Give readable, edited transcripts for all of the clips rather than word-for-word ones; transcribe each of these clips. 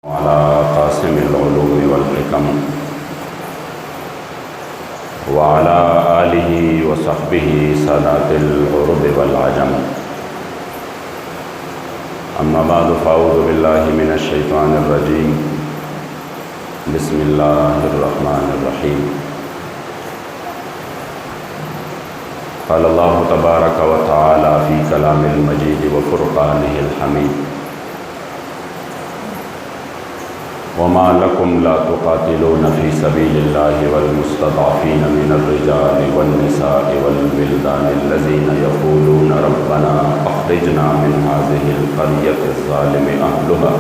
अला क़ासिमिल उलूम वल हिकम व अला आलिहि व सहबिहि सादातिल उरुब वल अजम। अम्मा बाद फ़अऊज़ु बिल्लाहि मिनश शैतानिर रजीम। बिस्मिल्लाहिर रहमानिर रहीम। क़ाल अल्लाहु तबारक व तआला फ़ी कलामिल मजीद व फ़ुरक़ानिहिल हमीद। वमा लकुम ला तुक़ातिलूना फ़ी सबीलिल्लाहि वल मुस्तज़अफ़ीना मिनर रिजालि वन निसाइ वल विल्दानि अल्लज़ीना यक़ूलूना रब्बना अख़रिजना मिन हाज़िहिल क़र्यति ज़्ज़ालिमि अहलुहा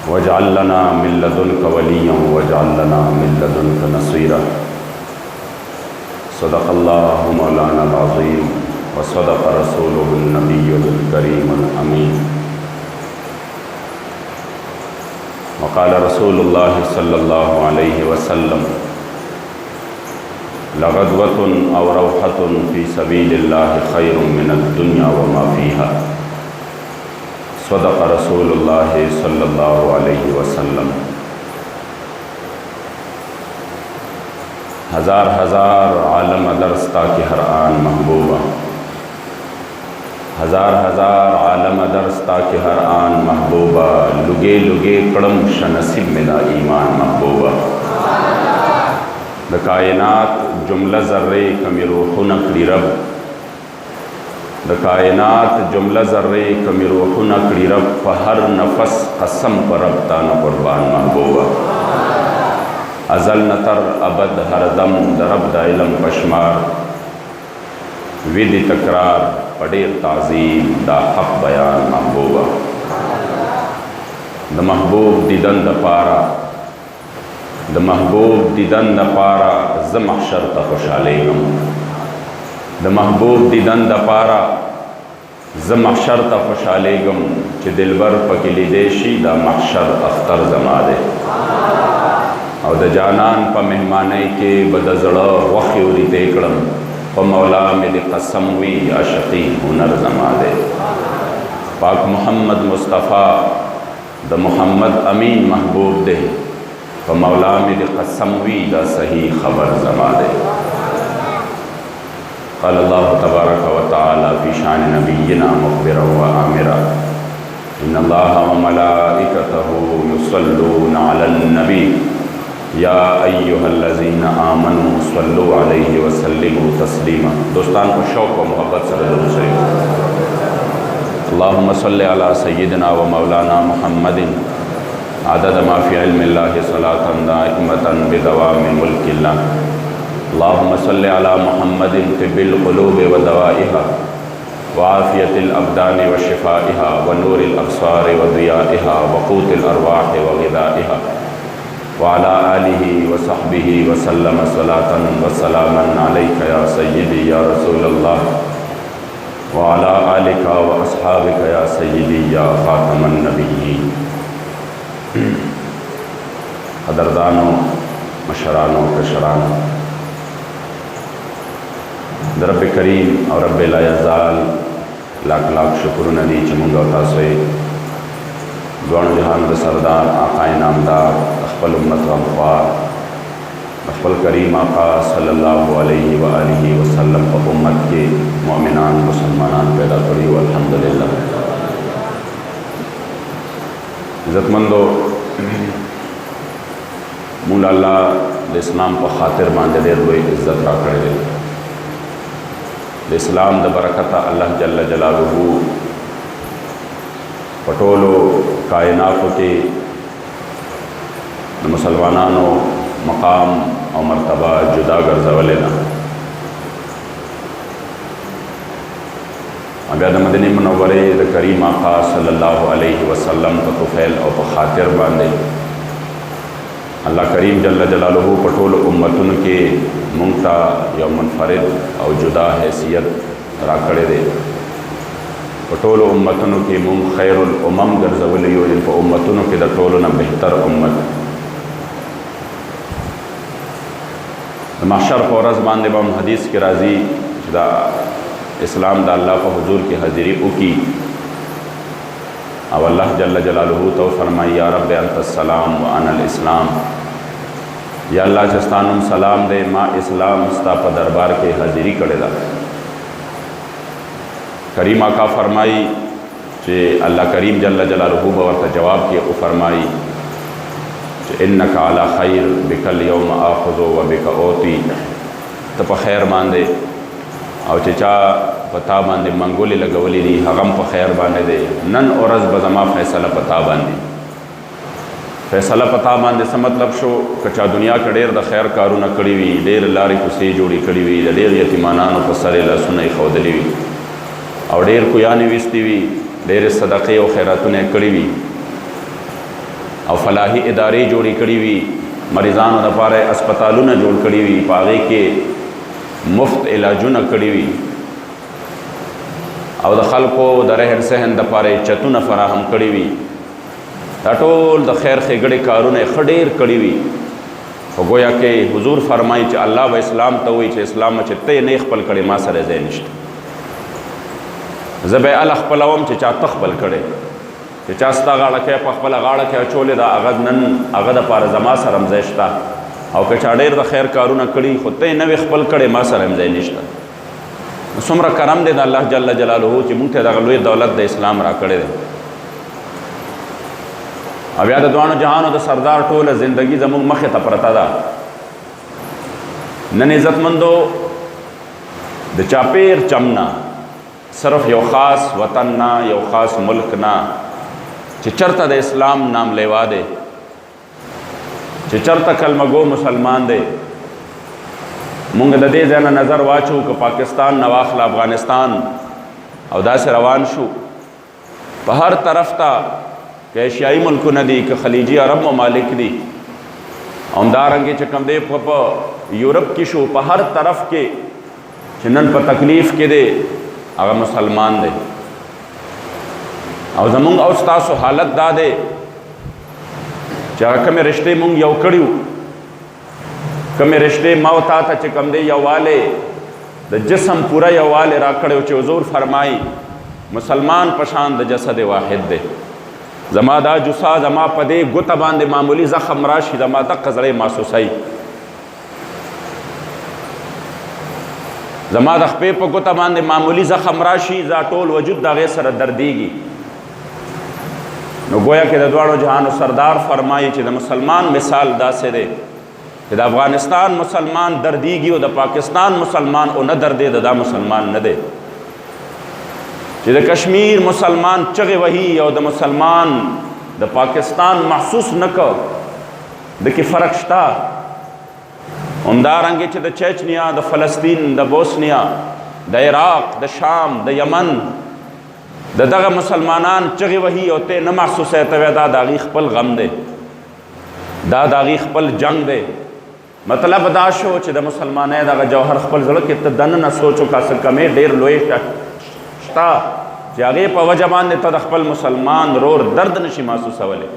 वजअल लना मिन लदुनका वलिय्यन वजअल लना मिन लदुनका नसीरा। सदक़ल्लाहु मौलानाल अज़ीम व सदक़ रसूलुहुन नबियुल करीमुल अमीन। वक़ाल रसूलुल्लाहि सल्लल्लाहु अलैहि वसल्लम लगज़वतुन अव रौहतुन फ़ी सबीलिल्लाहि ख़ैरुम मिनद दुनिया व मा फ़ीहा। सदक़ रसूलुल्लाहि सल्लल्लाहु अलैहि वसल्लम। हज़ार हज़ार आलम दरस्ता की हर आन महबूबा, हज़ार हज़ार आलम दरस्ता के हर आन महबूबा, लुगे लुगे कड़म शनसिब मेरा ईमान महबूबा। द कायनात जुमला ज़र्रे कमी रूहुन अकड़ी रब, द कायनात जुमला ज़र्रे कमी रूहुन अकड़ी रब, हर नफस कसम पर रब ताना कुर्बान महबूबा। अज़ल नतर अबद हर दम दरब द इलम पशमार, विद तकरार पढ़े ताज़ीम दा हक़ बयान महबूबा। द महबूब दिदन द पारा, द महबूब दिदन द पारा ज़ महशर ता खुशालेगम। द महबूब दिदन द पारा ज़ महशर ता खुशालेगम, च दिलबर पकिली देशी दा महशर अख्तर जमादे। और द जानान प मेहमाने के बदजड़ा वख़्यूरी तेकड़म, प मौला मेरी कसम हुई आशक़ी हुनर जमादे। पाक मोहम्मद मुस्तफ़ा द मोहम्मद अमीन महबूब दे, प मौला मेरी कसम हुई दा सही खबर जमादे। क़ाल अल्लाहु तबारक व तआला फ़ी शान नबिय्यिना मुख़बिरन व आमिरा। इन्नल्लाहा व मलाइकतहु युसल्लूना अलन नबी या अय्युहल्लज़ीना आमनू सल्लु अलैहि व सल्लिमू तस्लीमा। दोस्तान को शौक़ व मोहब्बत से दुरूद शरीफ। अल्लाहुम्मा सल्लि अला सय्यिदिना व मौलाना मुहम्मदिन अदद मा फ़ी इल्मिल्लाहि सलातन दाइमतन बिदवामि मुल्किल्लाह। अल्लाहुम्मा सल्लि अला मुहम्मदिन तिब्बिल क़ुलूबि व दवाइहा व आफ़ियतिल अब्दानि व शिफ़ाइहा व नूरिल अब्सारि व दियाइहा व क़ूतिल अरवाहि व ग़िज़ाइहा व अला आलिहि व सहबिहि व सल्लम सलातन व सलामन अलैका या सय्यदी या रसूलल्लाह व अला आलिका व अस्हाबिका या सय्यदी या ख़ातमन नबिय्यीन। क़दरदानों मशरानों कशरानों, रब करीम और रब लायज़ाल लाख लाख शुक्र नदी चमुंगा तासे दोनों जहान द सरदार आक़ाए नामदार अख़्फ़ल उम्मत ग़मख़्वार अख़्फ़ल करीम आक़ा सल्लल्लाहु अलैहि व आलिहि वसल्लम व उम्मत के मोमिनान मुसलमानान पैदा करी व अल्हम्दुलिल्लाह। इज़्ज़तमंदो मूल अल्लाह इस्लाम पर ख़ातिर बांधे देर हुए इज़्ज़त रा करे। इस्लाम द बरकत अल्लाह जल्ल जलालुहु पटोलो कायनात के मुसलमानों मकाम और मर्तबा जुदा गर्जवलेना। अगर मदनी मुनव्वरे द करीम आक़ा सल्लल्लाहु अलैहि वसल्लम का तुफ़ैल और ख़ातिर बांधे अल्लाह करीम जल्ल जलालुहु पटोल उम्मतुन के मुंगता या मुनफरिद और जुदा हैसियत राकड़े दे। पटोल उम्मतुन के मुंग खैरुल उमम गर्जवली हो, जिन पर उम्मतुन के दटोल न बेहतर उम्मत। महशर फ़ौरज़ बांधे बम हदीस के राज़ी इस्लाम दा अल्लाह को हुजूर की हाज़िरी उकी او الله جل جلاله تو فرمائی یا رب انت السلام و انا الاسلام، یا اللہ چستانم سلام دے ما اسلام ستا پا دربار کے حاضری کردے دا۔ کریم آقا فرمائی کہ اللہ کریم جل جلالہ باورتا جواب کیا او فرمائی کہ انکا علی خیر بک اليوم آخذو و بک اوتی، تا پا خیر باندے او چچا پتا باندے منگولی لگولی دی حغم پا خیر باندے دے، نن اورز بزما فیصلہ پتا باندے، فیصلہ پتا باندې څه مطلب شو؟ که چا دنیا کې ډېر د خیر کارونه کړي وي، ډېر لارې کوڅې جوړې کړي وي، د ډېر یتیمانانو په سر یې لاسونه ایښودلي وي او ډېر کویانې ویستې وي، ډېرې صدقې او خیراتونه یې کړي وي او فلاحي ادارې جوړې کړي وي، مریضانو دپاره یې اسپتالونه جوړ کړي وي، په هغې کې مفت علاجونه کړي وي او د خلکو د رهن سهن دپاره یې چتونه فراهم کړي وي، دا ټول د خیر ښېګړې کارونه یې ښه ډېر کړي وي، خو گویا کې حضور فرمایي چې الله به اسلام ته وایي چې اسلام چې ته یې نه خپل کړې ما سره ځای نشته، زه به یې هله خپلوم چې چا ته خپل کړی، چې چا ستا غاړه په خپله غاړه کې اچولې ده هغه نن هغه دپاره زما سره هم ځای شته، او که چا ډېر د خیر کارونه کړي خو ته یې نه خپل کړی ما سره هم ځای نشته. څومره کرم دی د الله جل جلاله چې موږ ته دغه لوی دولت د اسلام را کړی دی او بیا د دوانو جهانو د سردار ټوله زندگی زموږ مخې ته پرته ده. نن عزتمندو د چاپیر چمنا صرف یو خاص وطن نه، یو خاص ملک نه، چې چرته د اسلام نام لیوا دی، چې چرته کلمه گو مسلمان دی، مونږ د دې ځای نه نظر واچو که پاکستان نه واخله افغانستان او داسې روان شو په هر طرف ته که ایشیایي ملکونه دي که خلیجي عرب ممالک دي، همدارنګې چې کوم دی په یورپ کې شو، په هر طرف کې چې نن په تکلیف کې دی هغه مسلمان دی. او زمونږ او ستاسو حالت دا دی چې هغه کومې رشتې مونږ یو کړي وو، کومې رشتې ما او تا ته چې کوم دی یووالی د جسم پوره یووالی را کړی و چې حضور فرمایي مسلمان په شان د جسد واحد دی. زما دا جسا زما په دې ګوته باندې معمولی زخم راشي زما دقه زړی محسوسوي، زما د خپې په ګوته باندې معمولی زخم راشي زما ټول وجود د هغې سره دردیږي. نو گویا کې د دواړو جهانو سردار فرمایي چې د مسلمان مثال داسې دی چې د افغانستان مسلمان دردیږي او د پاکستان مسلمان او نه دردې دا مسلمان نه دی، چې د کشمیر مسلمان چغې وهي او د مسلمان د پاکستان محسوس نه کو د کې فرق شته. همدارنګې چې د چیچنیا، د فلسطین، د بوسنیا، د عراق، د شام، د یمن د دغه مسلمانان چغې وهي او ته نه محسوسوې، ته وایې دا د هغې خپل غم دی، دا د هغې خپل جنګ دی. مطلب دا شو چې د مسلمانۍ دغه جوهر خپل زړه کې ته دننه سوچ وکړه څه کمې ډېر لوی شته چې هغې په وجه باندې ته د خپل مسلمان رور درد نشي محسوسولی.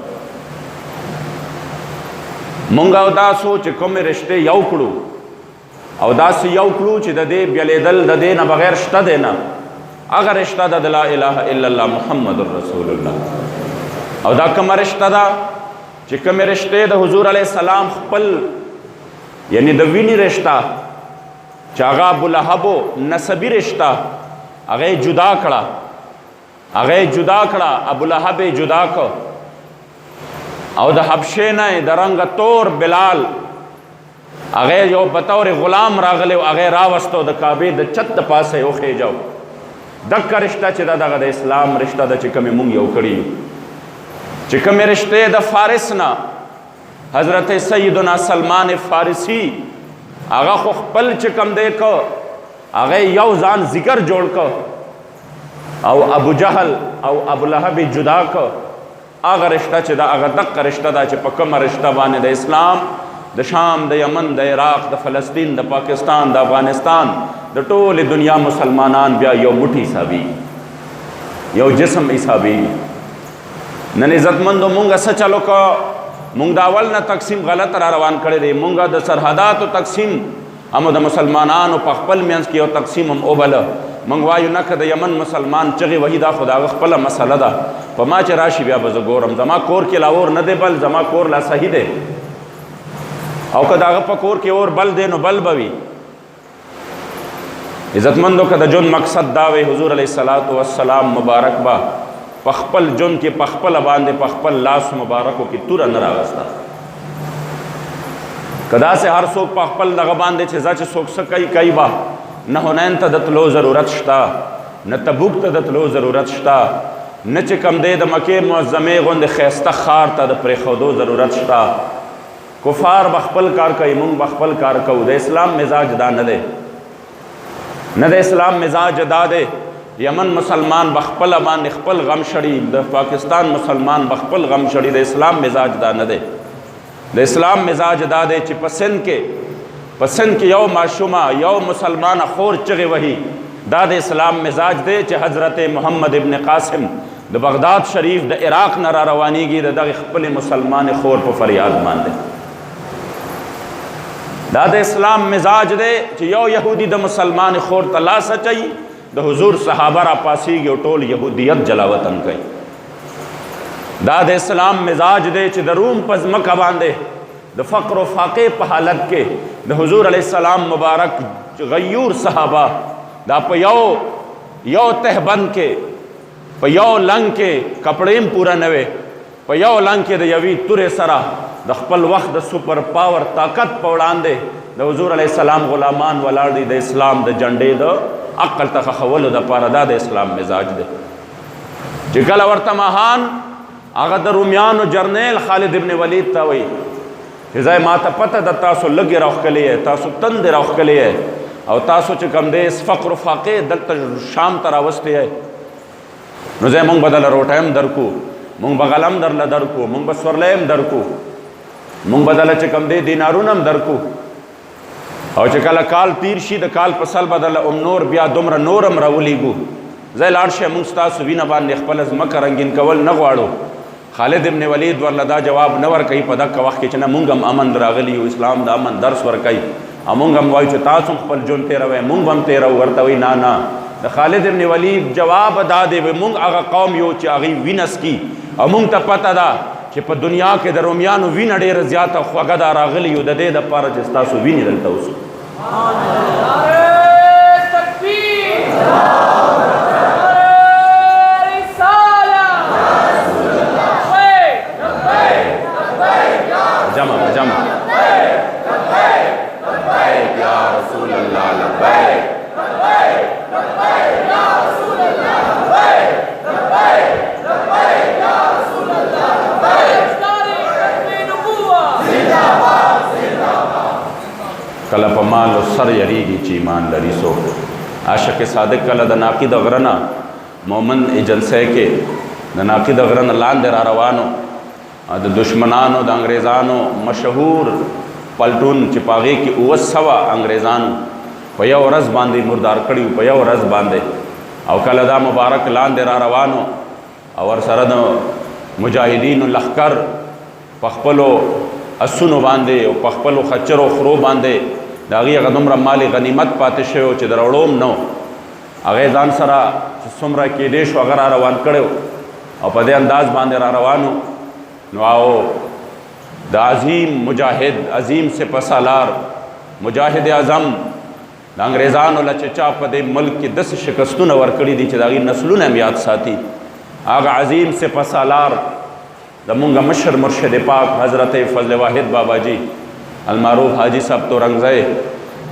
مونږ او داسو چې کومې رشتې یو کړو او داسې یو کړو چې د دې بیلېدل د دې نه بغیر شته دی نه، هغه رشته ده د لا اله الا الله محمد رسول الله. او دا کومه رشته ده چې کومې رشتې د حضور علیه السلام خپل یعنی د وینې رشته چې هغه ابولهبو نسبي رشته هغه جدا کړه، ابولهب یې جدا کړ او د حبشې نه د رنګ تور بلال هغه یو بطور غلام راغلی او هغه راوستو د کعبې د چت د پاسه یې وخېجو. دغه رشته چې دغه د اسلام رشته ده چې کومې مونږ یو کړي، چې کومې رشتې د فارس نه حضرت سیدنا سلمان فارسی هغه خو خپل چې کوم دی که هغه یو ځان ذکر جوړ که او ابو جهل او ابو لهب جدا که، هغه رشته چې دا هغه دقه رشته ده چې په کومه رشته باندې د اسلام د شام، د یمن، د عراق، د فلسطین، د پاکستان، د افغانستان د ټولې دنیا مسلمانان بیا یو موټی حسابي، یو جسم حسابي. نن عزتمندو مونږ څه چلو که مونږ د اول نه تقسیم غلط را روان کړی دی. مونږ د سرحداتو تقسیم هم د مسلمانانو په خپل منځ کې یو تقسیم هم وبله. مونږ وایو نه که د یمن مسلمان چغې وهي دا خو د هغه خپله مسله ده، په ما چې راشي بیا به زه ګورم زما کور کې لا اور نه دی بل زما کور لا صحیح دی او که د هغه په کور کې اور بل دی نو بل به وي عزتمندو که د ژوند مقصد دا وی حضور علیه الصلاۃ والسلام مبارک با په خپل ژوند کې په خپله باندې په خپل لاس مبارکو کې توره نه راغسته که داسې هر څوک په خپل دغه باندې چې ځه چې څوک څه کوي به نه حنین ته د تلو ضرورت شته نه تبوک ته د تلو ضرورت شته نه چې کوم دی د مکې معظمې غوندې ښایسته ښار ته د پرېښودو ضرورت شته کفار به خپل کار کوي موږ به خپل کار کوو د اسلام مزاج دا نه دی نه د اسلام مزاج دا دی یمن مسلمان به خپله باندې خپل غم شړي د پاکستان مسلمان به خپل غم شړي د اسلام مزاج دا نه دی د اسلام مزاج دا دی چې په سند کې یو ماشومه یو مسلمانه خور چغې وهي دا د اسلام مزاج دی چې حضرت محمد ابن قاسم د بغداد شریف د عراق نه را روانیږي د دغې خپلې مسلمان خور په فریاد باندې دا د اسلام مزاج دی چې یو یهودي د مسلمان خور ته لاس اچوي د حضور صحابه را پاسیږي او ټول یهودیت جلاوطن کوي دا د اسلام مزاج دی چې د روم په ځمکه باندې د فقر و فاقې په حالت کې د حضور علیه السلام مبارک غیور صحابه دا په یو تهبند کې په یو لنګ کې کپړې هم پوره نه وې په یو لنګ کې د یوې تورې سره د خپل وخت د سپر پاور طاقت په وړاندې د حضور علیه السلام غلامان ولاړ دي د اسلام د جنډې د عقل ته ښخولو دپاره دا د اسلام مزاج دی چې کله ورته ماهان هغه د رومیانو جرنیل خالد ابن ولید ته وایي چې ځای ما ته پته ده تاسو لږې راوښکلې یې تاسو تندې راوښکلې یې او تاسو چې کوم دی فقر و فاقې دلته شام ته راوستی یې نو ځای مونږ به دله روټۍ هم درکو مونږ به غلم درله درکو مونږ به سورلی هم درکو مونږ به دله چې کوم دی دینارونه هم درکو او چې کله کال تیر شي د کال په سل به دله نور بیا دومره نور هم راولیږو ځای لاړ شئ مونږ ستاسو وینه باندې خپله ځمکه رنګین کول نه غواړو خالد ابن ولید ورله دا جواب نه ورکوي په دغه وخت کې چې نه مونږ هم امن راغلي یو اسلام د امن درس ورکوي او مونږ هم وایو چې تاسو هم خپل ژوند تېروئ مونږ به هم تېروو ورته وایي نه د خالد ابن ولید جواب دا دی مونږ هغه قوم یو چې هغوی وینه څکي او مونږ ته پته ده چې په دنیا کې د رومیانو وینه ډېره زیاته خوږه ده راغلي یو د دې دپاره چې ستاسو وینې دلته وڅکو کله په مال او سر یریږي چې ایمان لري څوک عاشق صادق کله د ناقد غره نه مومن ایجنسی کې د ناقد غره نه لاندې را روانو د دشمنانو د انګریزانو مشهور پلټون چې په هغې کې 900 انګریزانو په یو ورځ باندې مردار کړي په یو ورځ باندې او کله دا مبارک لاندې را روانو او ورسره د مجاهدینو لښکر په خپلو اسونو باندې او په خپلو خچرو خرو باندې د هغې هغه دومره مال غنیمت پاتې شوی و چې د راوړو هم نه و هغې ځان سره چې څومره کېدی شو هغه را روان کړی او په دې انداز باندې را روانو نو او د عظیم مجاهد عظیم سپهسالار مجاهد اعظم د انګریزانو له چې چا په دې ملک کې داسې شکستونه ورکړي دي چې د هغې نسلونه هم یاد ساتي هغه عظیم سپهسالار زمونږ مشر مرشد پاک حضرت فضل واحد بابا جی المعروف حاجی صاحب تورنګزی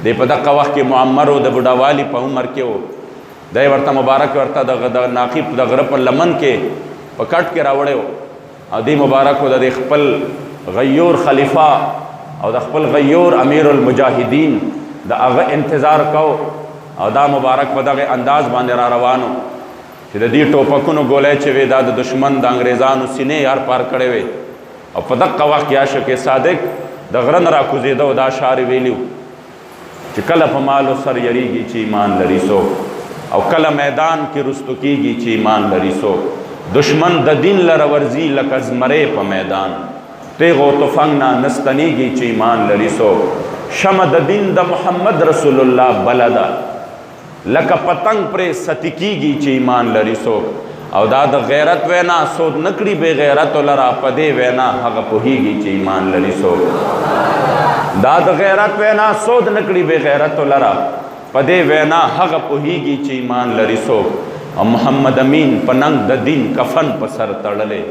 دی په دغه وخت کې معمر و د بوډاوالي په عمر کې و دی ورته مبارک ورته د ناقب د غره په لمن کې په کټ کې راوړی و او دی مبارک و د خپل غیور خلیفه او د خپل غیور امیر المجاهدین د هغه انتظار کو او دا مبارک په دغه انداز باندې را روانو چې د دې ټوپکونو ګولۍ چې وې دا د دشمن د انګریزانو سینې یار پار کړی وې او په دغه وخت کې عاشق صادق د غره نه راکوزېده او دا شعر ویلي چې کله په مالو سر یریږي چې ایمان لري څوک او کله میدان کې رستو کېږي چې ایمان لري څوک دشمن د دین لره ورځي لکه زمری په میدان تیغ و تفنګ نه نستنیږي چې ایمان لري څوک شمع د دین د محمد رسول الله بله ده لکه پتنګ پرې ستکیږي چې ایمان لري څوک او دا د غیرت وینا سود نکړي بے غیرت لرا پدې وینا هغه پوهیږي چې ایمان لري څوک دا د غیرت وینا سود نکړي بے غیرت لرا پدې وینا هغه پوهیږي چې ایمان لري څوک او محمد امین پننګ د دین کفن په سر تړلې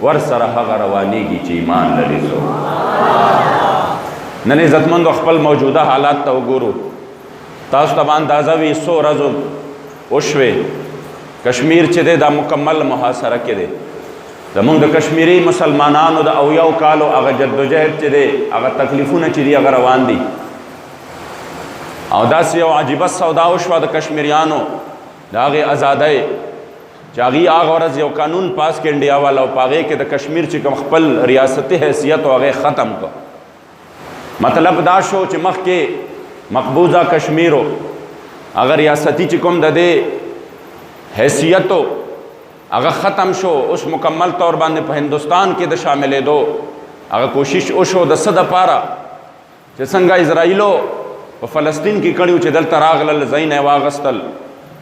ور سره هغه روانيږي چې ایمان لري څوک نن عزتمند خپل موجوده حالات ته وګورو تاسو ته اندازه وي 100 ورځو وشوي کشمیر چې دی دا مکمل محاصره کې دی زمونږ د کشمیری مسلمانانو د اویاو کالو هغه جدوجہد چې دی هغه تکلیفونه چې دي هغه روان دي او داسې یو عجیبه سودا وشوه د کشمیریانو د هغې ازادۍ چې هغې هغه ورځ یو قانون پاس کړ انډیا والا او په هغې کې د کشمیر چې کوم خپل ریاستي حیثیت و هغې ختم کړ مطلب دا شو چې مخکې مقبوضه کشمیرو هغه ریاستي چې کوم د دې حیثیتو هغه ختم شو اوس مکمل طور باندې په هندوستان کې د شاملېدو هغه کوشش وشو د څه دپاره چې څنګه اسرائیلو په فلسطین کې کړي چې دلته راغلل ځایونه یې واغستل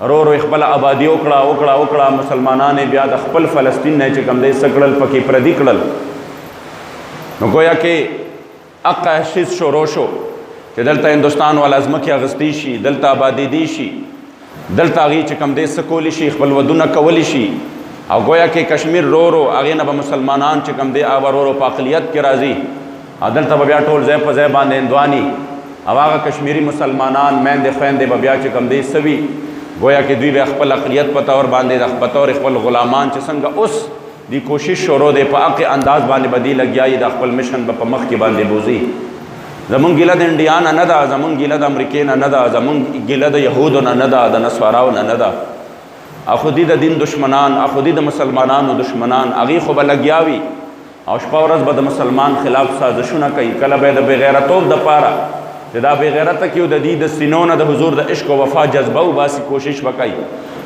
ورو ورو یې خپله ابادي وکړه مسلمانان بیا د خپل فلسطین نه چې کوم دی څه کړل پکې پردي کړل نو گویا کې اقا شیز شروع شو چې دلته هندوستان والا ځمکې اغستی شي دلته آبادي دی شي دلته هغې چې کوم دی څه کولی شي خپل ودونه کولی شي او گویا کې کشمیر رو رو هغې نه به مسلمانان چې کوم دی هغه رو رو په اقلیت کې راځي او دلته به بیا ټول ځای په ځای باندې هندواني او هغه کشمیری مسلمانان میندې خویندې به بیا چې کوم دی څه وي گویا کې دوی به خپل اقلیت په طور باندې په طور خپل غلامان چې څنګه اوس دی کوشش شروع دی په هغې انداز باندې به دی لګیا د خپل مشن به په مخ کې باندې بوځي زمونږ ګیله د انډیا نه ده زمونږ ګیله د امریکې نه ده زمونږ ګیله د یهودو نه ده د نصاراو نه ده اخودي د دین دشمنان اخودي د مسلمانانو دشمنان هغې خو به لګیا وي او شپه ورځ به د مسلمان خلاف سازشونه کوي کله به د بېغیرتوب دپاره چې دا بېغیرته کي د دې د سینو نه د حضور د عشق او وفا جذبه وباسي کوشش به کوي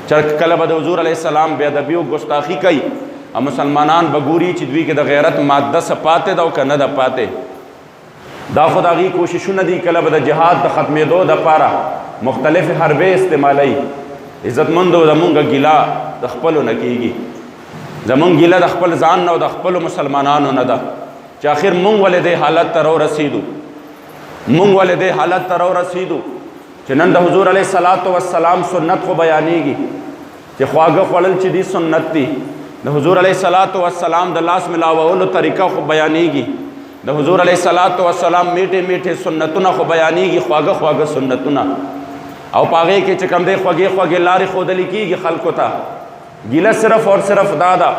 چې کله به د حضور علیه السلام بېادبي او ګستاخي کوي او مسلمانان به ګوري چې دوی کې د غیرت ماده څه پاتې ده او که نه ده پاتې دا خود هغې کوششونه دي کله به د جهاد د ختمېدو دپاره مختلف حربې استعمالوي عزتمندو زمونږ ګیله د خپلو نه کېږي زمونږ ګیله د خپل ځان نه او د خپلو مسلمانانو نه ده چې آخر مونږ ولې دې حالت ته راورسېدو مونږ ولې دې حالت ته راورسېدو چې نن د حضور علیه الصلاة والسلام سنت خو بیانېږي چې خواږه خوړل چې دي سنت دي د حضور علیه الصلاة والسلام د لاس ملاوولو طریقه خو بیانېږي د حضور علیه الصلاة والسلام میټې میټې سنتونه خو بیانېږي خواږه خواږه سنتونه او په هغې کې چې کوم دی خوږې خوږې لارې ښودلې کېږي خلکو ته ګیله صرف اور صرف دا ده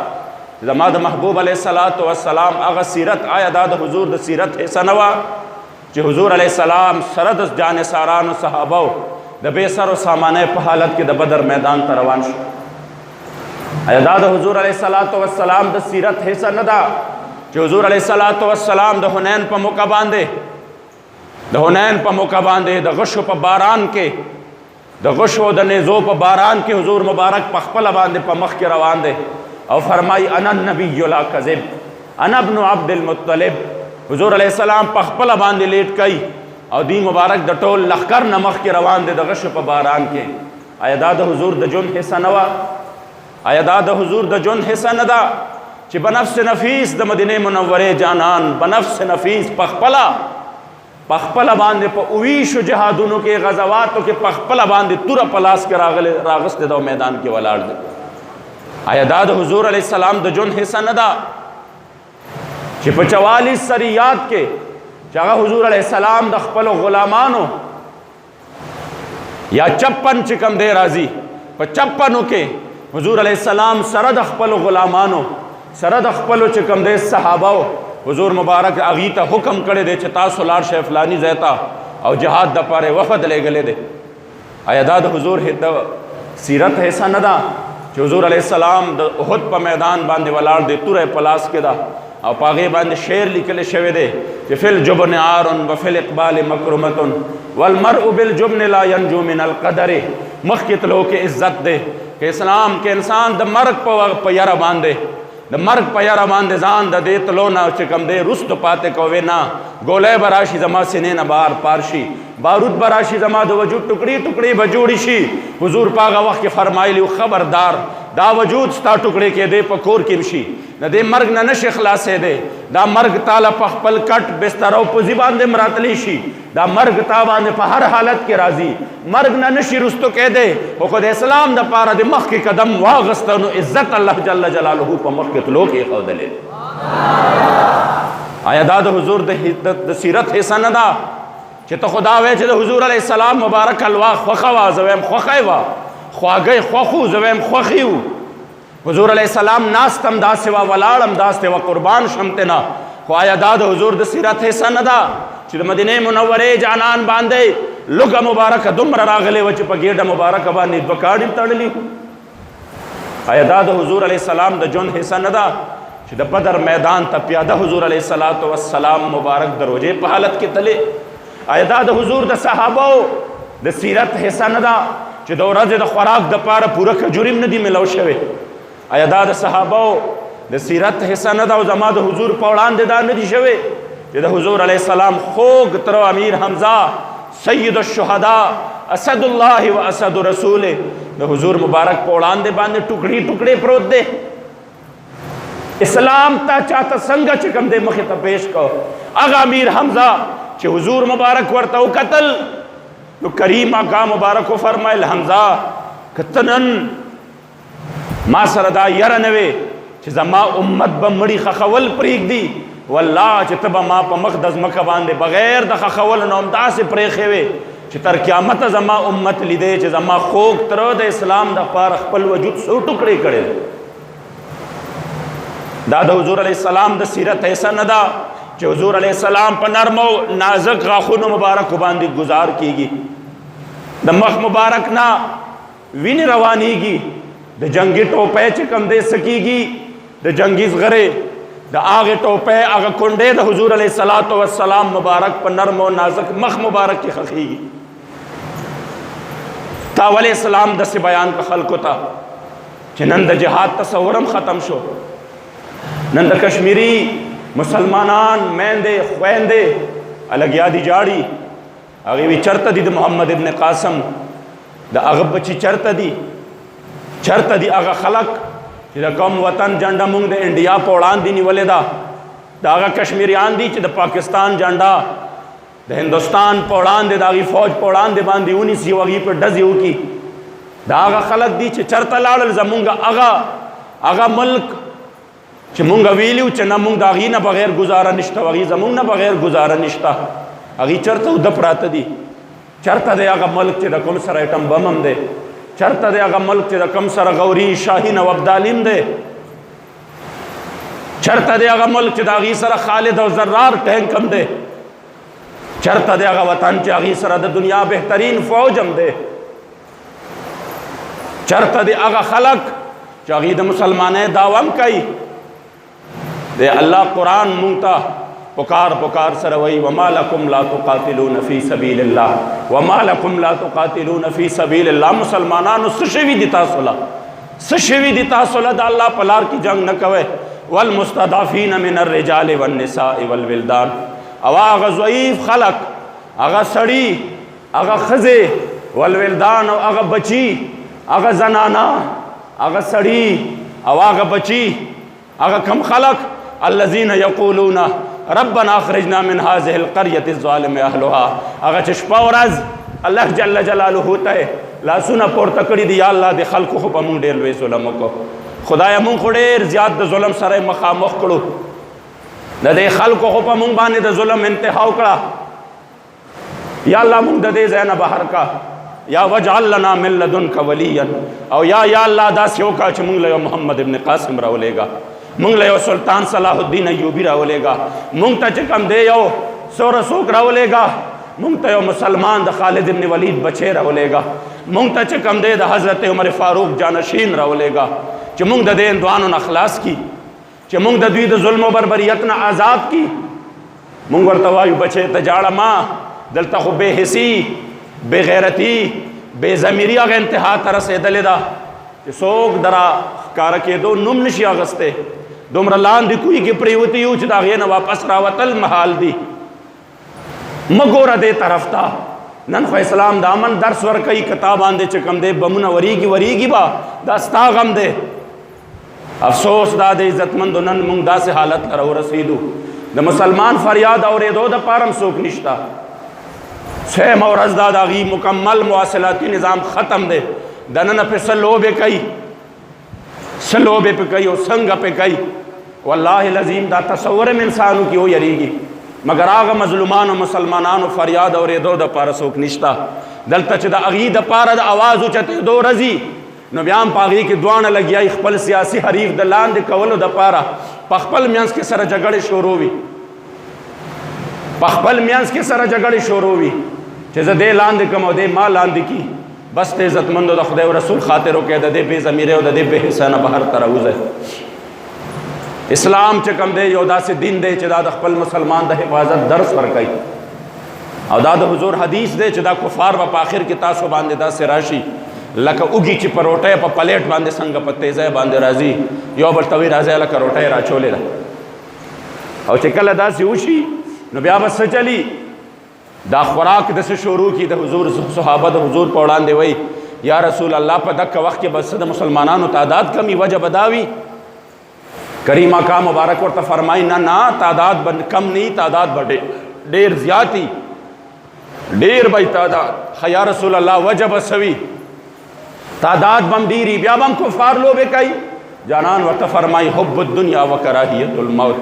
زما د محبوب علیه الصلاة والسلام هغه سیرت آیا دا د حضور د سیرت حصه نه وه چې حضور علیه السلام سره د جانثارانو صحابو د بې سر و سامانه په حالت کې د بدر میدان ته روان شو آیا دا د حضور علیه الصلاة والسلام د سیرت حصه نه ده چې حضور علیه الصلاة والسلام د حنین په موقع باندې د حنین په موقع باندې د غشو په باران کې د غشو د نیزو په باران کې حضور مبارک په خپله باندې په مخ کې روان دی او فرمایي انا النبی لا کذب انا ابن عبد المطلب حضور علیه السلام په خپله باندې لیټ کوي او دی مبارک د ټول لښکر نه مخکې روان دی د غشو په باران کې آیا دا د حضور د ژوند حصه نه وه آیا دا د حضور د ژوند حصه نه ده چې بنفس نفیس د مدینه منورې جانان بنفس نفیس په خپله باندې په اویشو جهادونو کې غزواتو کې په خپله باندې توره په لاس کې راغستی ده او میدان کې ولاړ دی آیا دا د حضور علیه السلام د ژوند حصه نه ده چې په 44 سریات کې چې هغه حضور علیه السلام د خپلو غلامانو یا 56 چې کوم دی راځي په 56 کې حضور علیه السلام سره د خپلو غلامانو سره د خپلو چې کوم دی صحابو حضور مبارک هغې ته حکم کړی دی چې تاسو لاړ شئ فلاني ځای ته او جهاد دپاره وفد لېږلی دی آیا دا د حضور د سیرت حصه نه ده چې حضور علیه السلام د احد په میدان باندې ولاړ دی توره په لاس کې ده او په هغې باندې شعر لیکلی شوی دی چې فی الجبن عار و فی الاقبال مکرمة والمرء بالجبن لا ینجو من القدر مخکې تلو کې عزت دی که اسلام کې انسان د مرګ په یره باندې د مرګ په یاره باندې ځان د دې تلو نه چې کوم دی رستو پاتې کوې نه ګولی به راشي زما سینې نه بار پار شي بارود به راشي زما د وجود ټوکړي ټوکړي به جوړې شي حضور په هغه وخت کې فرمایلي خبردار دا وجود ستا ټوکړې کېدی په کور کې بشي د دې مرګ نه نشي خلاصېدی دا مرګ تاله په خپل کټ بستر او پوزي باندې مراتلی شي دا مرګ تا باندې په هر حالت کې راځي مرګ نه نشي رستو کېدی خو خو د اسلام دپاره د مخکې قدم واغسته نو عزت الله جل جلاله په مخکې تلو کې ایښودلی آیا دا د حضور د سیرت حصه نه ده چې ته خدا وایې چې د حضور علیه السلام مبارک الوا خوښه وه زه وایم خوښی وه خواږی خوښ و زه وایم خوښي و حضور علیه السلام ناست هم داسې وه ولاړ هم داسې وه قربان شم تېنه خو آیا دا د حضور د سیرت حصه نه ده چې د مدینې منورې جانان باندې لږه مبارکه دومره راغلې وه چې په ګېډه مبارکه باندې دوه کاڼي تړلي آیا دا د حضور علیه السلام د ژوند حصه نه ده چې د بدر میدان ته پیاده حضور علیه السلام مبارک د روژې په حالت کې تلې آیا دا د حضور د صحابو د سیرت حصه نه ده چې د ورځې د خوراک دپاره پوره کجوري هم نه دي میلاو شوی آیا دا د صحابو د سیرت حصه نه ده او زما د حضور په وړاندې دا نه دي شوی چې د حضور علیه السلام خوږ تر امیر حمزه سید الشهدا اسد الله و اسد رسوله د حضور مبارک په وړاندې باندې ټوکړي ټوکړي پروت دی اسلام تا چاته څنګه چې کوم دی مخې ته پیش کو هغه امیر حمزه چې حضور مبارک ورته وکتل نو کریم آقا مبارک فرمایل حمزه که ته نن ما سره دا یره نه وې چې زما امت به مړي خښول پرېږدي والله چې ته به ما په مخ د ځمکه باندې بغیر د خښولو نه همداسې پرېښې وې چې تر قیامته زما امت لیدی چې زما خوږ تره د اسلام دپاره خپل وجود څو ټوکړې کړی دا د حضور علیه السلام د سیرت حصه نه ده چې حضور علیه السلام په نرمو نازک غاښونو مبارکو باندې گزار کیږي د مخ مبارک نه وینې روانېږي د جنگي ټوپۍ چې کوم دی سکیږي د جنگي زغرې د هغې ټوپۍ هغه کونډې د حضور علیه السلام مبارک په نرمو نازک مخ مبارک کې خښېږي تا ولې اسلام داسې بیان که خلکو ته چې نن د جهاد تصور هم ختم شو نن د کشمیری مسلمانان میندې خویندې الګیا دي جاړي هغې وي چرته دي د محمد ابن قاسم د هغه بچي چرته دي هغه خلک چې د کوم وطن جنډه موږ د انډیا په وړاندې نیولې ده د هغه کشمیریان دي چې د پاکستان جنډه د هندوستان په وړاندې د هغې فوج په وړاندې باندې ونیسي او هغې په ډزې وکړي د هغه خلک دي چې چرته لاړل زمونږ هغه ملک چې مونږ ویلو چې نه مونږ د هغې نه بغیر ګزاره نشته او هغې زمونږ نه بغیر ګزاره نشته هغې چرته اوده پراته دي چرته دی هغه ملک چې د کوم سره ایټم بم هم دی چرته دی هغه ملک چې د کوم سره غوري شاهین او ابدالیم دی چرته دی هغه ملک چې د هغې سره خالد او زرار ټینک هم دی چرته دی هغه وطن چې هغې سره د دنیا بهترین فوج هم دی چرته دی هغه خلک چې هغې د مسلمانۍ دعوه هم کوي دے اللہ قرآن مونتا پکار سره وی وما لکم لا تقاتلون فی سبیل اللہ وما لکم لا تقاتلون فی سبیل اللہ مسلمانانو سشوی دی تاسولا دا اللہ پلار کی جنگ نکوے والمستضعفین من الرجال والنساء والولدان او آغا ضعیف خلق آغا سڑی آغا خزے والولدان او آغا بچی آغا زنانا آغا سڑی او آغا بچی آغا کم خلق الذين يقولون ربنا اخرجنا من هذه القريه الظالم اهلها هغه چې شپه ورځ الله جل جلاله ته لاسونه پورته کړي دي یا الله د خلکو خو په مونږ ډېر لوی ظلم وکړو خدایه مونږ خو ډېر زیات د ظلم سره مخامخ کړو د دې خلکو خو په مونږ باندې د ظلم انتها وکړه یا الله مونږ د دې ځای نه بهر کا یا وجعل لنا من لدنک ولیا او یا الله داسې وکړه چې مونږ له محمد ابن قاسم راولېږه مونږ له یو سلطان صلاح الدین ایوبي راولېږه مونږ ته چې کوم دی یو سوره څوک راولېږه مونږ ته یو مسلمان د خالد ابن ولید بچی راولېږه مونږ ته چې کوم دی د حضرت عمر فاروق جانشین راولېږه چې مونږ د دې هندوانو نه خلاص کي چې مونږ د دوی د ظلم و بربریت نه آزاد کی مونږ ورته وایو بچی ته جاړه ما دلته خو بې حسي بې غیرتي بې ضمیري هغه انتها ته رسېدلې ده چې څوک درا ښکاره کېدو نوم نشي اخیستی دومره لاندې کوی کې پریوتی یو چې د هغې نه واپس راوتل محال دي مه ګوره دې طرف ته نن خو اسلام د امن درس ورکوي کتاب باندې چې کم دی بمونه وریږي با دا ستا غم دی. افسوس دا د عزتمندو نن موږ داسې حالت ته ورسېدو د مسلمان فریاد اورېدو دپاره هم څوک نشته. سیم ورځ دا د هغې مکمل مواصلاتي نظام ختم دی. دننه پې څه لوبې کوي څه لوبې پې کوي او څنګه پې کوي. والله العظیم دا تصور هم انسانو کې ویریږي مگر هغه مظلومانو مسلمانانو فریاد اورېدو دپاره څوک نشته. دلته چې د هغې دپاره د اواز اوچتېدو راځي نو بیا هم په هغې کې دواړه لګیا خپل سیاسي حریف د لاندې کولو دپاره په خپل منځ کې سره جګړې شروع وي په خپل منځ کې سره جګړې شروع وي چې زه دې لاندې کړم او دې ما لاندې کي. بس ته عزتمندو د خدای او رسول خاطر وکړئ د دې بې ضمیرۍ او د دې بې حسه نه بهر ته راوځئ. اسلام چې کوم دی یو داسې دین دی چې دا د خپل مسلمان د حفاظت درس ورکوي او دا د حضور حدیث دی چې دا کفار به په آخر کې تاسو باندې داسې راشي لکه اوږي چې په روټۍ په پلیټ باندې څنګه په تیزۍ باندې راځي یو بل ته وایي راځئ لکه روټۍ راچولې ده او چې کله داسې وشي نو بیا به څه چلي دا خوراک داسې شروع کړي د حضور صحابه د حضور په وړاندې وایي یا رسول الله په دغه وخت کې بس د مسلمانانو تعداد کمی وجه به دا وي. کریم آقا مبارک ورته فرمایي نه تعداد به کم نه تعداد به ډېر زیاتی ډېر به تعداد. یا رسول الله وجه به څه وي تعداد به هم ډېري بیا به هم کفار لوبې کوي. جانان ورته فرمایي حب الدنیا و کراهیت الموت.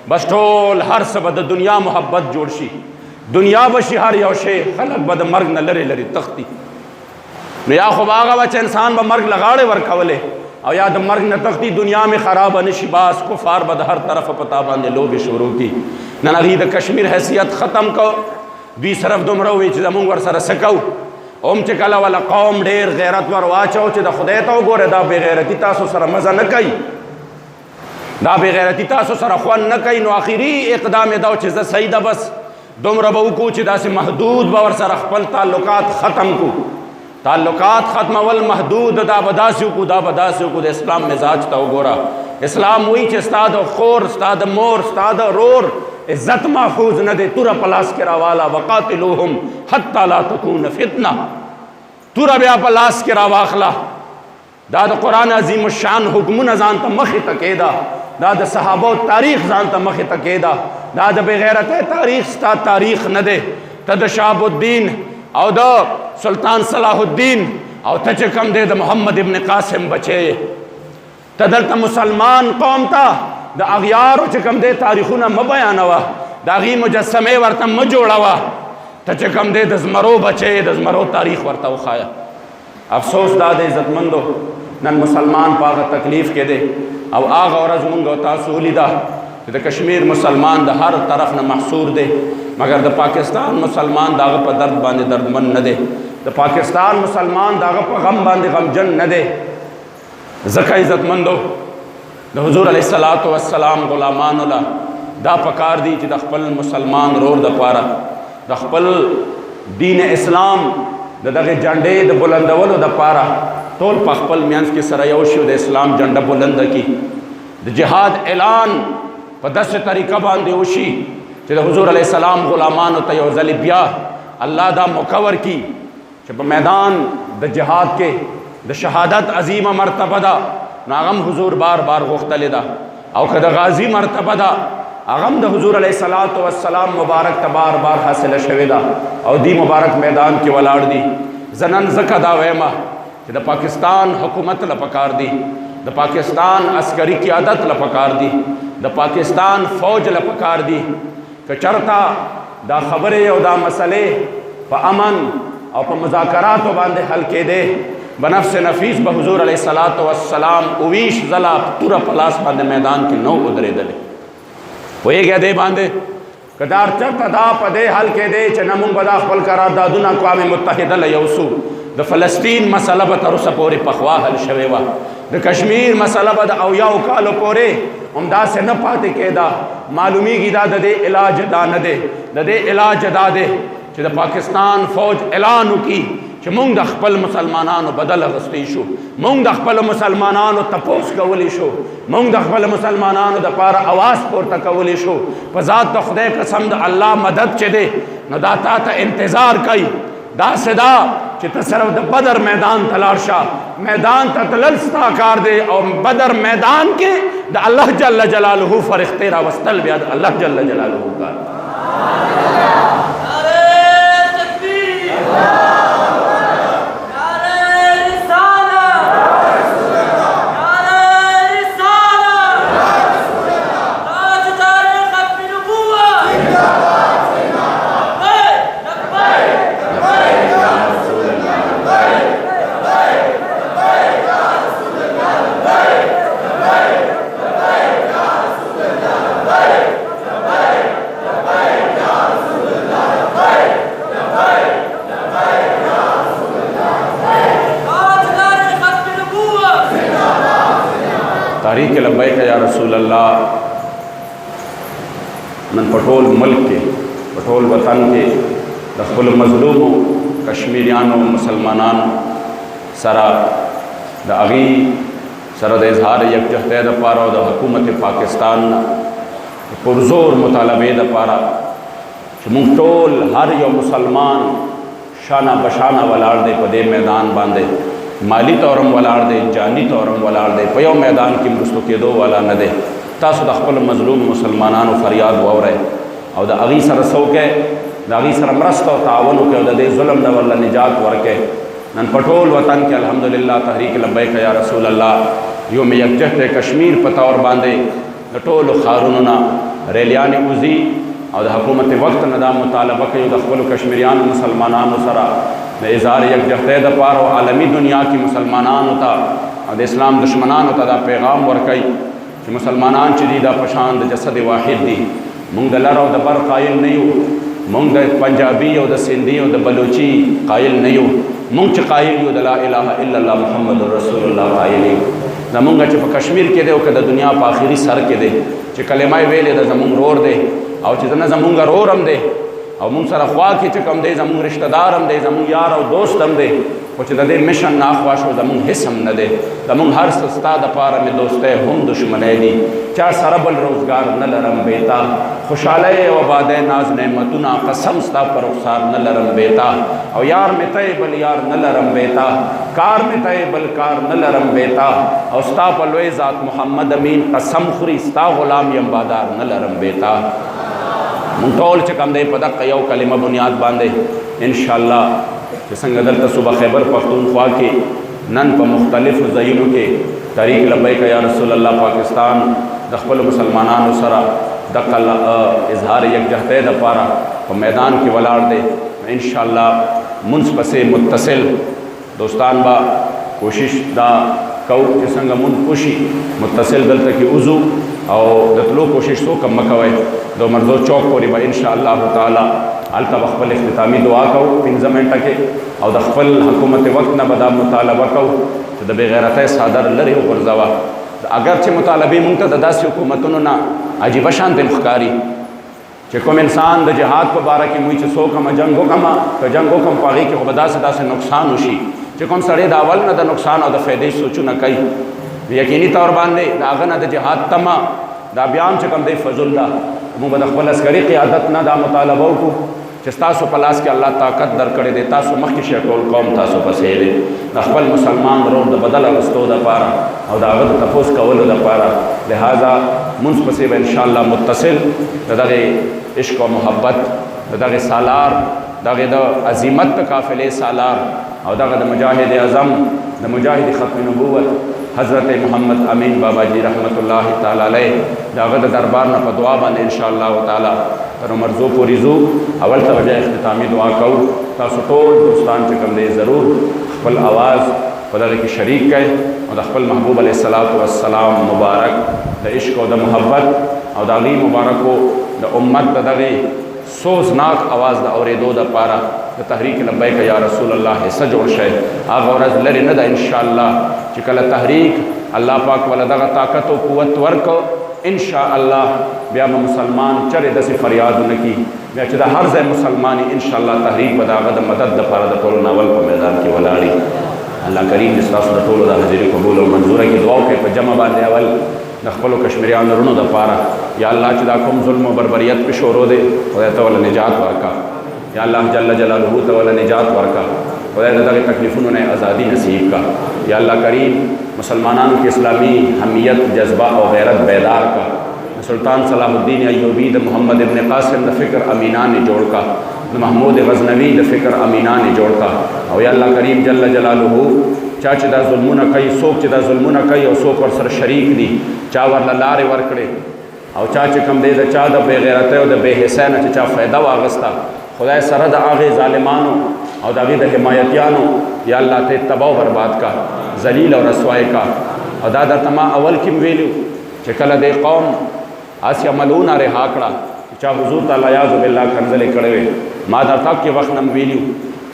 بس ټول هر څه به د دنیا محبت جوړ شي دنیا به شي هر یو شی خلک به د مرګ نه لرې لرې تښتي. نو یا خو به هغه به چې انسان به مرګ له غاړې ورکولې او یا د مرګ نه تښتي دنیا مې خرابه نه شي باس کفار به د هر طرفه په تا باندې لوبې شروع کړي. نن هغې د کشمیر حیثیت ختم کو دوی صرف دومره ووایي چې زمونږ ورسره څه کوو. هم چې کله ولا قوم ډېر غیرت ور واچو چې د خدای ته وګورئ دا بې غیرتي تاسو سره مزه نه کوي دا بې غیرتي تاسو سره خوند نه کوي. نو اخري اقدام یې دا چې زه صحیح ده بس دومره به وکړو چې داسې محدود به ورسره خپل تعلقات ختم کړو. تعلقات ختمول محدود دا به داسې وکړو دا به داسې وکړو. د اسلام مزاج ته وګوره. اسلام وایي چې ستا د خور ستا د مور ستا د رور عزت محفوظ نه دی توره په لاس کې راواله وقاتلوهم حتی لا تکون فتنه. توره بیا په لاس کې راواخله. دا د قرآن عظیم الشان حکمونه ځان ته مخې ته کېده. دا د صحابو تاریخ ځان ته مخې ته کېده. دا د بېغیرتۍ تاریخ ستا تاریخ نه دی. ته د شهاب الدین او د سلطان صلاح الدین او ته چې کوم دی د محمد ابن قاسم بچی ته دلته مسلمان قوم ته د اغیارو چې کوم دی تاریخونه مه بیانوه د هغې مجسمې ورته مه جوړوه. ته چې کوم دی د زمرو بچی د زمرو تاریخ ورته وښایه. افسوس دا د عزتمندو نن مسلمان په هغه تکلیف کې دی او هغه ورځ مونږ او تاسو ولیده چې د کشمیر مسلمان د هر طرف نه محصور دی مگر د پاکستان مسلمان د هغه په درد باندې دردمن نه دی. د پاکستان مسلمان د هغه په غم باندې غمجن نه دی. ځکه عزتمندو د حضور علیه السلام غلامانو له دا پکار دی چې د خپل مسلمان رور دپاره د خپل دین اسلام د دغه جنډې د بلندولو دپاره ټول په خپل منځ کې سره یو شي د اسلام جنډه بلنده کړي. د جهاد اعلان په داسې طریقه باندې وشي چې د حضور علیه السلام غلامانو ته یو ځلې بیا الله دا موقع ورکړي چې په میدان د جهاد کې د شهادت عظیمه مرتبه ده نو هغه هم حضور بار بار غوښتلې ده او که د غازی مرتبه ده هغه هم د حضور علیه السلام مبارک ته بار بار حاصله شوې ده او دی مبارک میدان کې ولاړ دي. زه نن ځکه دا ویمه چې د پاکستان حکومت له پکار دی د پاکستان عسکري قیادت له پکار دی د پاکستان فوج له پکار دی که چرته دا خبرې او دا مسئلې په امن او په مذاکراتو باندې حل کېدې بنفس نفیس به حضور علیه السلام اویش ځله توره په لاس باندې میدان کې نو ودرېدلې. پوهېږئ دې باندې که دا چرته دا په دې حل کېدې چې نه مونږ به دا خپل قراردادونه اقوام متحده له یوسو د فلسطین مسله به تر اوسه پورې پخوا حل شوې وه د کشمیر مسله به د اویاو کالو پورې همداسې نه پاتې کېده. معلومیږي دا د دې علاج دا نه دی د دې علاج دا دی چې د پاکستان فوج اعلان وکړي چې مونږ د خپل مسلمانانو بدل اخیستی شو مونږ د خپل مسلمانانو تپوس کولی شو مونږ د خپل مسلمانانو دپاره اواز پورته کولی شو. په ذات د خدای قسم د الله مدد چې دی نو دا تا ته انتظار کوي دا صدا چې ته صرف د بدر میدان ته لاړ شه، میدان ته تلل ستا کار دی، او بدر میدان کې د الله جل جلاله فرښتې راوستل بیا د الله جل جلاله کار. تحریک لبیک یا رسول اللہ من پٹول ملک کے پٹول وطن کے دخل مظلوموں کشمیریانوں مسلمانان سرا دا اغی سرا دا اظہار یکجہتی دا پارا دا حکومت پاکستان پرزور مطالبے دا پارا من ٹول ہر یو مسلمان شانہ بشانہ ولاڑ دے پدے میدان باندے، مالی طورم ولاړ دی، جانی طورم ولاړ دی، په یو میدان کې مرستو کېدو والا نه دی. تاسو د خپل مظلوم مسلمانانو فریاد واورئ او د هغوی سره څه وکئ، د هغوی سره مرسته او تعاون وکئ او د دې ظلم نه ورله نجات ورکئ. نن په ټول وطن کې الحمدلله تحریک لبیک یا رسول الله یوم یکجهت کشمیر په طور باندې د ټولو ښارونو نه ریلیانې وځي او د حکومت وقت نه دا مطالبه کوي د خپلو کشمیریانو مسلمانانو سره د اظهار یکجهتی دپاره او عالمي دنیا کې مسلمانانو ته او د اسلام دشمنانو ته دا پیغام ورکوي چې مسلمانان چې دي دا په شان د جسد واحد دي. موږ د لر او د بر قایل نه یو، موږ د پنجابي او د سندي او د بلوچي قایل نه یو، موږ چې قایل یو د لا اله الا الله محمد رسول الله قایل یو. زمونږ چې په کشمیر کې دی او که د دنیا په آخري سر کې دی چې کلمه یې ویلې ده زمونږ رور دی او چې نه زمونږ رور هم دی او مونږ سره خوا کې چې کوم دی زمونږ رشتہ دار هم دی، زمونږ یار او دوست هم دی، خو چې د دې مشن نه اخوا شو زمونږ هیڅ هم نه دی. زمونږ هر څه ستا دپاره مې دوستی هم دشمنی دي، چا سره بل روزګار نه لرم بیتا، خوشحالی او آبادی ناز نعمتونه قسم ستا پر رخسار نه لرم بیتا، او یار مې ته بل یار نه لرم بیتا، کار مې ته بل کار نه لرم بیتا، او ستا په لوی ذات محمد امین قسم خوري ستا غلام یم بادار نه لرم بیتا. مونږ ټول چې کوم دی په دغه یو کلمه بنیاد باندې انشاءالله چې څنګه دلته صوبه خیبر پښتونخوا کې نن په مختلفو ځایونو کې تحریک لبیک یا رسول الله پاکستان د خپلو مسلمانانو سره دغه اظهار یکجهتی دپاره په میدان کې ولاړ دی. انشاءالله منځ پسې متصل دوستان با کوشش دا کو چې څنګه مونږ وشي متصل دلته کې وځو او د تلو کوشش څوک هم مه کوئ. د مرزو چوک پورې به انشاءالله تعالی هلته به خپل اختتامي دعا کوو 15 منټه کې او د خپل حکومت وقت نه به دا مطالبه کوو چې د بېغیرتۍ څادر لرې وغورځوه. اگر چې مطالبې مونږ ته د داسې حکومتونو نه عجیبه شانتې ښکاري چې کوم انسان د جهاد په باره کې موږ چې څوک هم جنګ وکړم که جنګ وکړم په هغې کې خو به داسې نقصان وشي چې کوم سړی د اول نه د نقصان او د فایدې سوچونه کوي یقیني طور باندې د هغه نه د جهاد تمه دا بیا هم چې کوم دی فضل ده. موږ به د خپل عسکري قیادت نه دا مطالبه وکړو چې ستاسو په لاس کې الله طاقت درکړی دی، تاسو مخکې شئ ټول قوم تاسو پسې دی، د خپل مسلمان ورور د بدل اخیستو دپاره او د هغه د تپوس کولو دپاره. لہذا منځ پسې به انشاءالله متصل د دغې عشق او محبت د دغې سالار دغې د عظیمت د قافلې سالار او دغه د مجاهد اعظم د مجاهد ختم نبوت حضرت محمد امین بابا جی رحمت الله تعالی علیہ داغه د دربار نه په دعا باندې ان شاء الله تعالی تر مرزو پوری زو اول ته بجای اختتامی دعا کو. تاسو ټول دوستان چې کوم دی ضرور خپل आवाज په دغه کې شریک کړئ او د خپل محبوب علیه الصلاۃ والسلام مبارک د عشق او د محبت او د علی مبارکو د امت د دغه سوزناک आवाज د اورېدو دپاره د تحریک لبیک یا رسول الله حصه جوړ شئ. هغه ورځ لرې نه ده انشاءالله چې کله تحریک الله پاک ولا دغه طاقت او قوت ورکو انشاءالله بیا به مسلمان چرې داسې فریادونه کي بیا چې د هر ځای مسلماني انشاءالله تحریک به د هغه د مدد دپاره د ټولو نه اول په میدان کې ولاړي. الله کریم دې ستاسو د ټولو د حاضري قبول او منظوره کړي. دعا وکړئ په جمع باندې اول د خپلو کشمیریانو رونو دپاره یا الله چې دا کوم ظلم او بربریت پې شروع دی خدای ته وله نجات ورکړه. یا اللہ جل جلالہ تعالی نجات ورکا خدای دغه تکلیفونو نه ازادي نصیب کا یا اللہ کریم مسلمانانو کی اسلامی حمیت جذبہ اور غیرت بیدار کا سلطان صلاح الدین ایوبی د محمد ابن قاسم د فکر امینان جوڑ کا محمود غزنوی د فکر امینان جوڑ کا او یا اللہ کریم جل جلالہ چا چې دا ظلمونه کوي څوک چې دا ظلمونه کوي او څوک ورسره شریک دي چا ورله لارې ورکړي او چا چې کوم دی د چا د بې غیرتۍ او د بې حسۍ نه چې چا فایده واغسته خدای سره د هغې ظالمانو او د هغې د حمایتیانو یا الله ته تباه و برباد کا ذلیل او رسوای کا او دا درته ما اول کې م ویلي چې کله د قوم هسې عملونه رها کړه چا حضور ته علیاذ بالله کنځلې کړې وې ما درته کې وخت نه م ویلي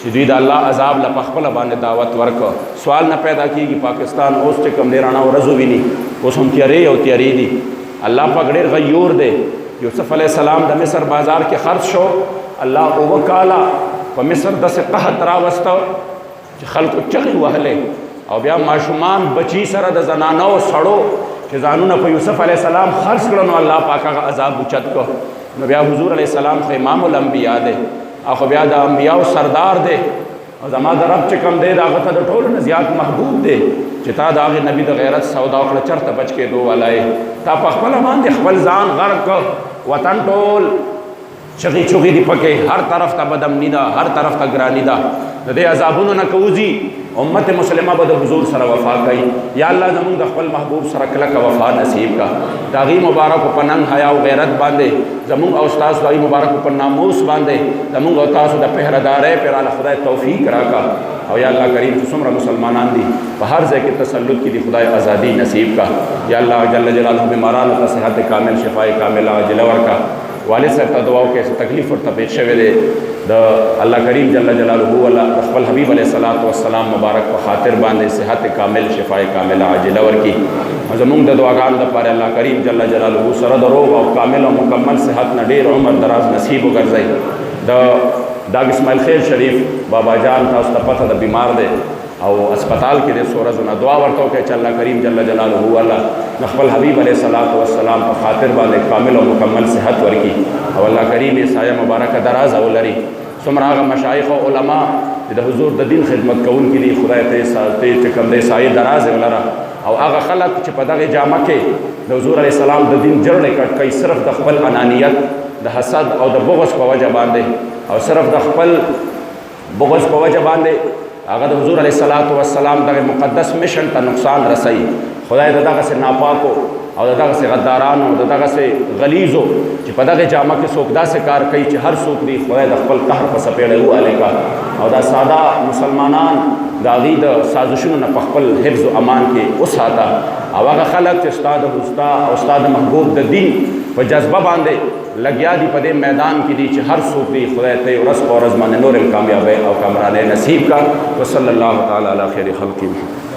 چې دوی د الله عذاب له پخپله باندې دعوت ورکړه سوال نه پیدا کېږي پاکستان اوس چې کوم دی رڼا ورځو ویني اوس هم تیارې او تیارې دي الله پاک ډېر غیور دی یوسف علیه السلام د مصر بازار کې خرڅ شو الله اوه کاله په مصر داسې قحط راوسته چې خلکو چغې وهلې او بیا ماشومان بچي سره د زنانو سړو چې ځانونه په یوسف علیه السلام خرڅ کړه نو الله پاک هغه عذاب اوچت کړ نو بیا حضور علیه السلام خو امام الانبیا دی او خو بیا د انبیاو سردار دی او زما د رب چې کوم دی د هغه ته د ټولو نه زیات محبوب دی چې تا د هغې نبي د غیرت سودا وکړه چېرته بچ کېدو والا یې تا په خپله باندې خپل ځان غرق کړ وطن ټول چغې چغې دي پکې هر طرف ته بدامني ده هر طرف ته ګراني ده د دې عذابونو نه که وځي امت مسلمه به د حضور سره وفا کوي یا الله زمونږ د خپل محبوب سره کلکه وفا نصیب کا د هغې مبارکو په ننګ حیا او غیرت باندې زمونږ او ستاسو د هغې مبارکو په ناموس باندې زمونږ او تاسو د پهردارۍ پراله خدای توفیق راکا او یا الله کریم چې څومره مسلمانان دي په هر ځای کې تسلط کې دي خدای ازادي نصیب کا یا الله جل جلاله بیمارانو ته صحت کامل شفای کامل عاجله ورکا والد صاحب ته دعا وکړئ چې تکلیف ورته پیښ شوی دی د الله کریم جل جلاله والا خپل حبیب علیه الصلاۃ والسلام مبارک په خاطر باندې صحت کامل شفای کامل عاجله ورکړي زمونږ د دعاګانو دپاره الله کریم جل جلاله سره د روغ او کامل او مکمل صحت نه ډېر عمر دراز نصیب وګرځوي د ډاکټر اسماعیل خیل شریف بابا جان تاسو ته پته د بیمار دی او اسپتال کې د څو ورځو نه دعا ورته وکړئ چې الله کریم جل جلاله والا د خپل حبیب علیه الصلاۃ والسلام په خاطر باندې کامل او مکمل صحت ورکړي او الله کریم یې سایه مبارکه دراز ولري څومره هغه مشایخ او علما چې د حضور د دین خدمت کوونکي دي خدای ته چې کوم دی سایه دراز ولره او هغه خلک چې په دغه جامه کې د حضور علیه السلام د دین جړې کټ کوي صرف د خپل انانیت د حسد او د بغض په وجه باندې او صرف د خپل بغض په وجه باندې هغه د حضور علیه الصلاۃ والسلام دغه مقدس مشن ته نقصان رسوي خدای د دغسې ناپاکو او د دغسې غدارانو د دغسې غلیظو چې په دغه جامه کې څوک داسې کار کوي چې هر څوک دی خدای د خپل قهر په څپېړه ووهلی کا او دا ساده مسلمانان د هغې د سازشونو نه په خپل حفظ و امان کې وساته او هغه خلک چې ستا د ستا او ستا د محبوب د دین په جذبه باندې لګیا دي په دې میدان کې دي چې هر څوک دی خدای ته ورځ په ورځ باندې نور کامیابی او کامرانۍ نصیب کا وصلی الله تعالی علی خیر خلقه